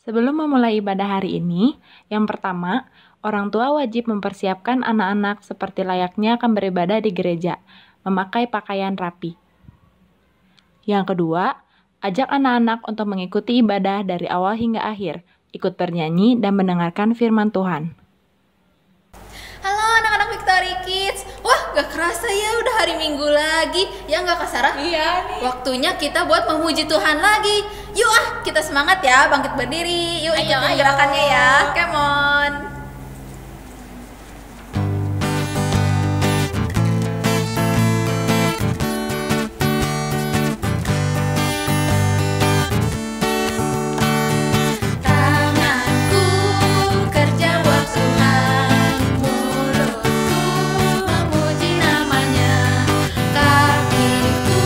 Sebelum memulai ibadah hari ini, yang pertama, orang tua wajib mempersiapkan anak-anak seperti layaknya akan beribadah di gereja, memakai pakaian rapi. Yang kedua, ajak anak-anak untuk mengikuti ibadah dari awal hingga akhir, ikut bernyanyi dan mendengarkan firman Tuhan. Halo anak-anak Victory Kids. Wah, gak kerasa ya udah hari Minggu lagi. Ya gak Kak Sarah? Iya nih. Waktunya kita buat memuji Tuhan lagi. Yuk kita semangat ya, bangkit berdiri. Yuk ikutin gerakannya ya. Come on. Tanganku kerja buat Tuhan, mulutku memuji namanya, kakiku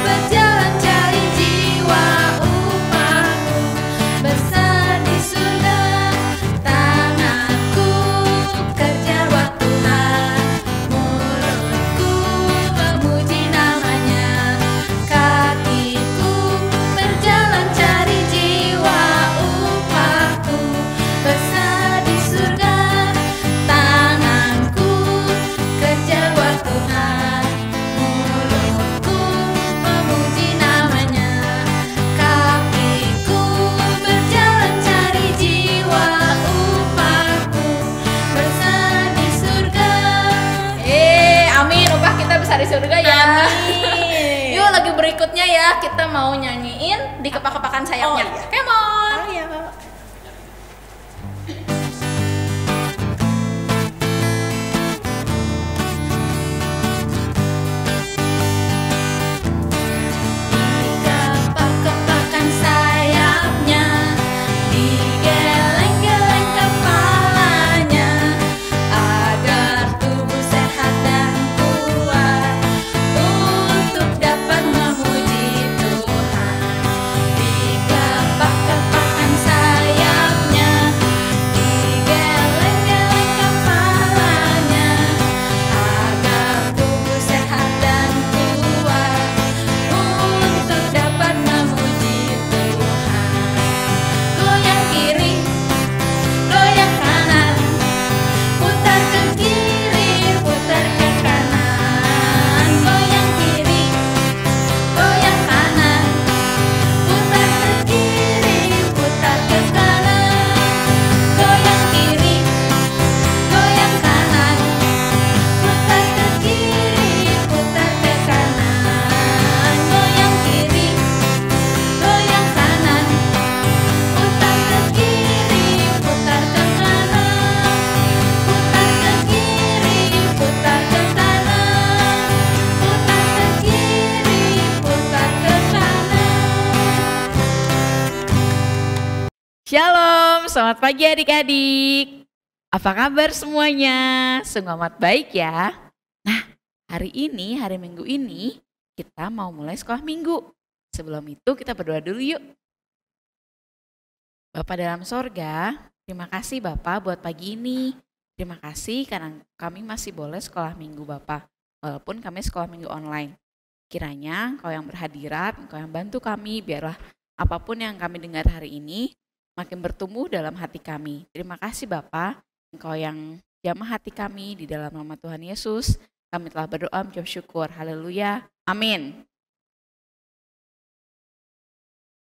berjalan cari jiwa upahku besar di surga. Tanganku kerja buat Tuhan, mulutku memuji namanya, kakiku berjalan cari jiwa upahku besar di surga. Tanganku kerja buat Tuhan, mulutku memuji namanya, kakiku berjalan cari jiwa upahku besar di surga. Amin, upah kita besar di surga ya. Amin. Yuk lagu berikutnya ya, kita mau nyanyiin di kepak-kepakan sayapnya. Oh, iya. Come on. Oh iya. Kepak-kepakan sayapnya, digeleng-geleng kepalanya, agar tubuh sehat dan kuat untuk dapat memuji Tuhan. Dikepak-kepakan sayapnya, digeleng-geleng kepalanya, agar tubuh sehat dan kuat untuk dapat memuji Tuhan. Goyang kiri, goyang kanan, putar ke kiri, putar ke kanan. Goyang kiri, goyang kanan, putar ke kiri, putar ke kanan. Goyang kiri, goyang kanan, putar ke kiri, putar ke kanan. Goyang kiri, goyang kanan, putar ke kiri, putar ke kanan. Putar ke kiri, putar ke kanan. Putar ke kiri, putar ke kanan. Shalom, selamat pagi adik-adik. Apa kabar semuanya? Sungguh amat baik ya. Nah, hari ini, hari Minggu ini, kita mau mulai sekolah Minggu. Sebelum itu kita berdoa dulu yuk. Bapa dalam sorga, terima kasih Bapak buat pagi ini. Terima kasih karena kami masih boleh sekolah Minggu Bapak, walaupun kami sekolah Minggu online. Kiranya Engkau yang berhadirat, Engkau yang bantu kami, biarlah apapun yang kami dengar hari ini makin bertumbuh dalam hati kami. Terima kasih Bapak, Engkau yang jamah hati kami di dalam nama Tuhan Yesus. Kami telah berdoa mengucap syukur. Haleluya. Amin.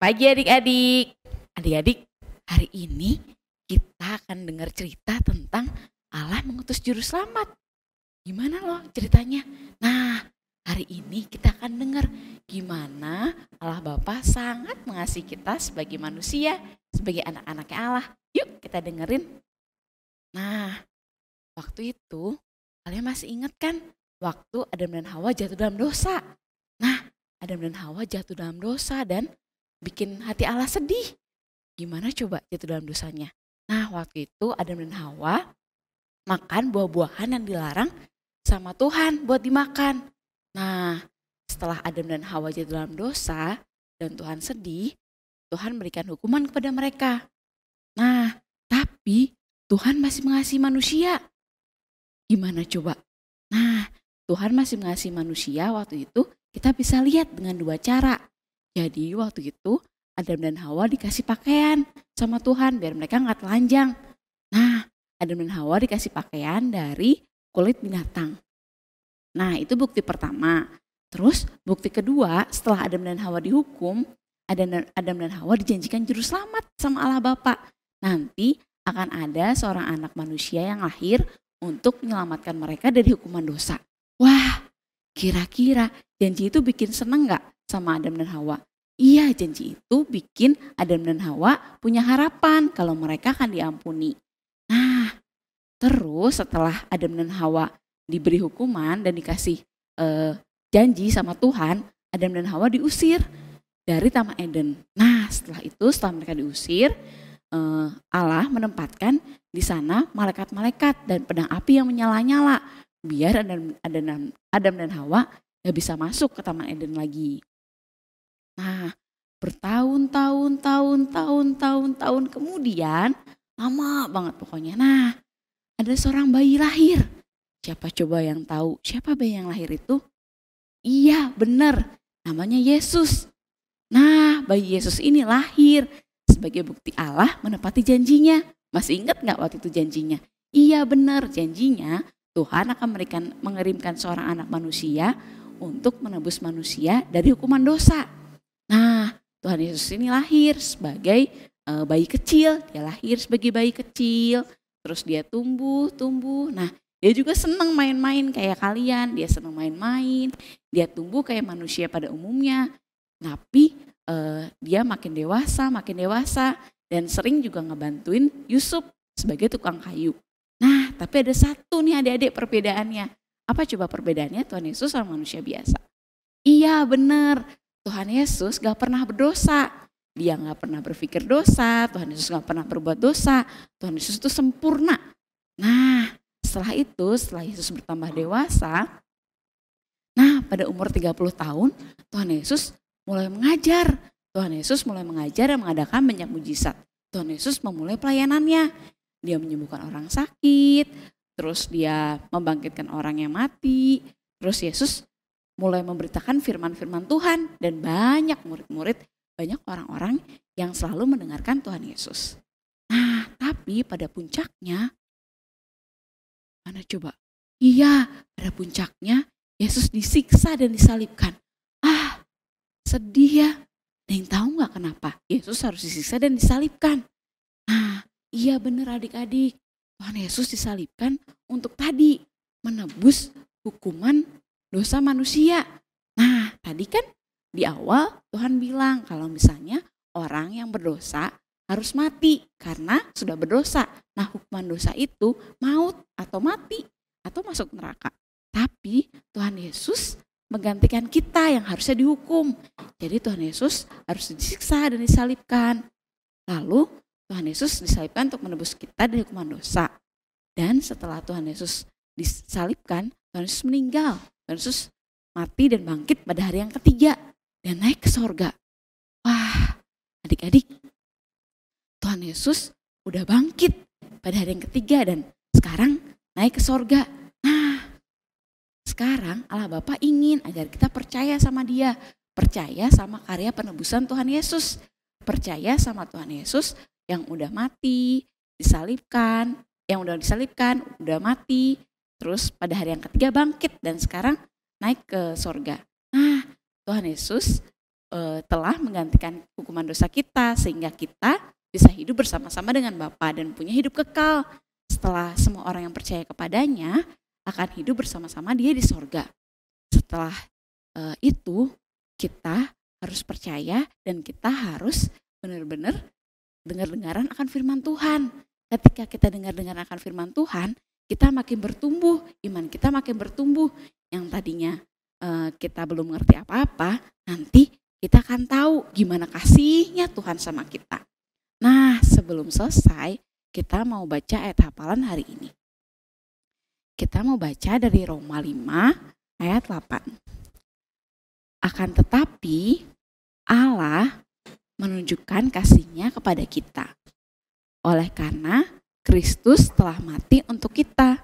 Pagi adik-adik. Adik-adik, hari ini kita akan dengar cerita tentang Allah mengutus juru selamat. Gimana loh ceritanya? Nah, hari ini kita akan dengar gimana Allah Bapa sangat mengasihi kita sebagai manusia, sebagai anak-anaknya Allah. Yuk kita dengerin. Nah, waktu itu kalian masih ingat kan waktu Adam dan Hawa jatuh dalam dosa? Nah, Adam dan Hawa jatuh dalam dosa dan bikin hati Allah sedih. Gimana coba jatuh dalam dosanya? Nah, waktu itu Adam dan Hawa makan buah-buahan yang dilarang sama Tuhan buat dimakan. Nah, setelah Adam dan Hawa jatuh dalam dosa dan Tuhan sedih, Tuhan berikan hukuman kepada mereka. Nah, tapi Tuhan masih mengasihi manusia. Gimana coba? Nah, Tuhan masih mengasihi manusia waktu itu kita bisa lihat dengan dua cara. Jadi waktu itu Adam dan Hawa dikasih pakaian sama Tuhan biar mereka nggak telanjang. Nah, Adam dan Hawa dikasih pakaian dari kulit binatang. Nah, itu bukti pertama. Terus bukti kedua, setelah Adam dan Hawa dihukum, Adam dan Hawa dijanjikan juru selamat sama Allah Bapa. Nanti akan ada seorang anak manusia yang lahir untuk menyelamatkan mereka dari hukuman dosa. Wah, kira-kira janji itu bikin seneng gak sama Adam dan Hawa? Iya, janji itu bikin Adam dan Hawa punya harapan kalau mereka akan diampuni. Nah, terus setelah Adam dan Hawa diberi hukuman dan dikasih janji sama Tuhan, Adam dan Hawa diusir dari Taman Eden. Nah, setelah mereka diusir, Allah menempatkan di sana malaikat-malaikat dan pedang api yang menyala-nyala biar Adam dan Hawa gak bisa masuk ke Taman Eden lagi. Nah, bertahun-tahun kemudian, lama banget pokoknya. Nah, ada seorang bayi lahir. Siapa coba yang tahu siapa bayi yang lahir itu? Iya, benar. Namanya Yesus. Nah, bayi Yesus ini lahir sebagai bukti Allah menepati janjinya. Masih ingat gak waktu itu janjinya? Iya, benar. Janjinya Tuhan akan mengirimkan seorang anak manusia untuk menebus manusia dari hukuman dosa. Nah, Tuhan Yesus ini lahir sebagai bayi kecil. Dia lahir sebagai bayi kecil. Terus dia tumbuh. Nah, dia juga senang main-main kayak kalian. Dia senang main-main. Dia tumbuh kayak manusia pada umumnya. Tapi dia makin dewasa. Dan sering juga ngebantuin Yusuf sebagai tukang kayu. Nah, tapi ada satu nih adik-adik perbedaannya. Apa coba perbedaannya Tuhan Yesus sama manusia biasa? Iya, benar. Tuhan Yesus gak pernah berdosa. Dia gak pernah berpikir dosa. Tuhan Yesus gak pernah berbuat dosa. Tuhan Yesus itu sempurna. Nah, setelah Yesus bertambah dewasa, nah pada umur 30 tahun, Tuhan Yesus mulai mengajar. Tuhan Yesus mulai mengajar dan mengadakan banyak mujizat. Tuhan Yesus memulai pelayanannya. Dia menyembuhkan orang sakit, terus dia membangkitkan orang yang mati. Terus Yesus mulai memberitakan firman-firman Tuhan dan banyak murid-murid, banyak orang-orang yang selalu mendengarkan Tuhan Yesus. Nah, tapi pada puncaknya, mana coba? Iya, pada puncaknya Yesus disiksa dan disalibkan. Sedih ya. Ada yang tahu gak kenapa Yesus harus disiksa dan disalibkan? Nah, iya benar adik-adik. Tuhan Yesus disalibkan untuk tadi menebus hukuman dosa manusia. Nah, tadi kan di awal Tuhan bilang kalau misalnya orang yang berdosa harus mati karena sudah berdosa. Nah, hukuman dosa itu maut atau mati atau masuk neraka. Tapi Tuhan Yesus menggantikan kita yang harusnya dihukum. Jadi Tuhan Yesus harus disiksa dan disalibkan. Lalu Tuhan Yesus disalibkan untuk menebus kita dari hukuman dosa. Dan setelah Tuhan Yesus disalibkan, Tuhan Yesus meninggal. Tuhan Yesus mati dan bangkit pada hari yang ketiga dan naik ke sorga. Wah, adik-adik, Tuhan Yesus udah bangkit pada hari yang ketiga dan sekarang naik ke sorga. Nah, sekarang Allah Bapa ingin agar kita percaya sama Dia, percaya sama karya penebusan Tuhan Yesus, percaya sama Tuhan Yesus yang udah mati, disalibkan, udah mati, terus pada hari yang ketiga bangkit dan sekarang naik ke sorga. Nah, Tuhan Yesus telah menggantikan hukuman dosa kita sehingga kita bisa hidup bersama-sama dengan Bapa dan punya hidup kekal. Setelah semua orang yang percaya kepadanya akan hidup bersama-sama Dia di sorga. Setelah itu kita harus percaya dan kita harus benar-benar dengar-dengaran akan firman Tuhan. Ketika kita dengar-dengar akan firman Tuhan, kita makin bertumbuh, iman kita makin bertumbuh. Yang tadinya kita belum ngerti apa-apa, nanti kita akan tahu gimana kasihnya Tuhan sama kita. Nah, sebelum selesai, kita mau baca ayat hafalan hari ini. Kita mau baca dari Roma 5 ayat 8. Akan tetapi Allah menunjukkan kasih-Nya kepada kita. Oleh karena Kristus telah mati untuk kita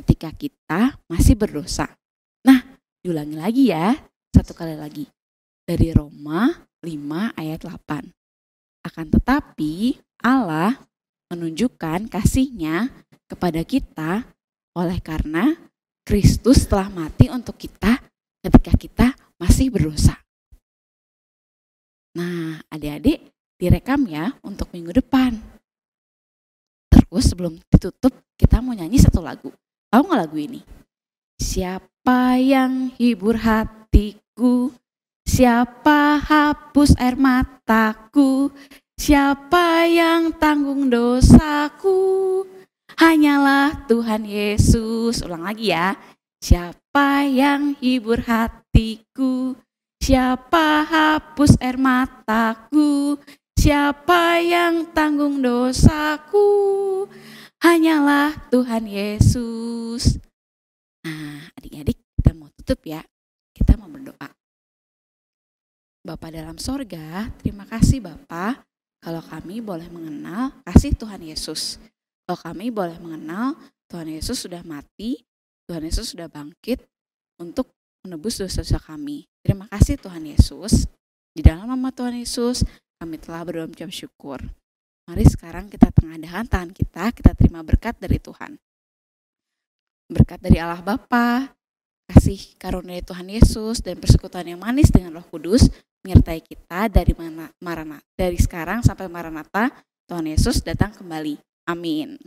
ketika kita masih berdosa. Nah, diulangi lagi ya, satu kali lagi. Dari Roma 5 ayat 8. Akan tetapi Allah menunjukkan kasih-Nya kepada kita oleh karena Kristus telah mati untuk kita ketika kita masih berdosa. Nah, adik-adik direkam ya untuk minggu depan. Terus sebelum ditutup kita mau nyanyi satu lagu. Tahu nggak lagu ini? Siapa yang hibur hatiku? Siapa hapus air mataku? Siapa yang tanggung dosaku? Hanyalah Tuhan Yesus. Ulang lagi ya. Siapa yang hibur hatiku? Siapa hapus air mataku? Siapa yang tanggung dosaku? Hanyalah Tuhan Yesus. Nah, adik-adik kita mau tutup ya. Kita mau berdoa. Bapa dalam sorga, terima kasih Bapa kalau kami boleh mengenal kasih Tuhan Yesus. Kalau kami boleh mengenal Tuhan Yesus sudah mati, Tuhan Yesus sudah bangkit untuk menebus dosa-dosa kami. Terima kasih Tuhan Yesus. Di dalam nama Tuhan Yesus, kami telah berdoa mengucap syukur. Mari sekarang kita tengadahkan tangan kita terima berkat dari Tuhan. Berkat dari Allah Bapa, kasih karunia Tuhan Yesus, dan persekutuan yang manis dengan Roh Kudus menyertai kita dari sekarang sampai Maranatha, Tuhan Yesus datang kembali. Amin.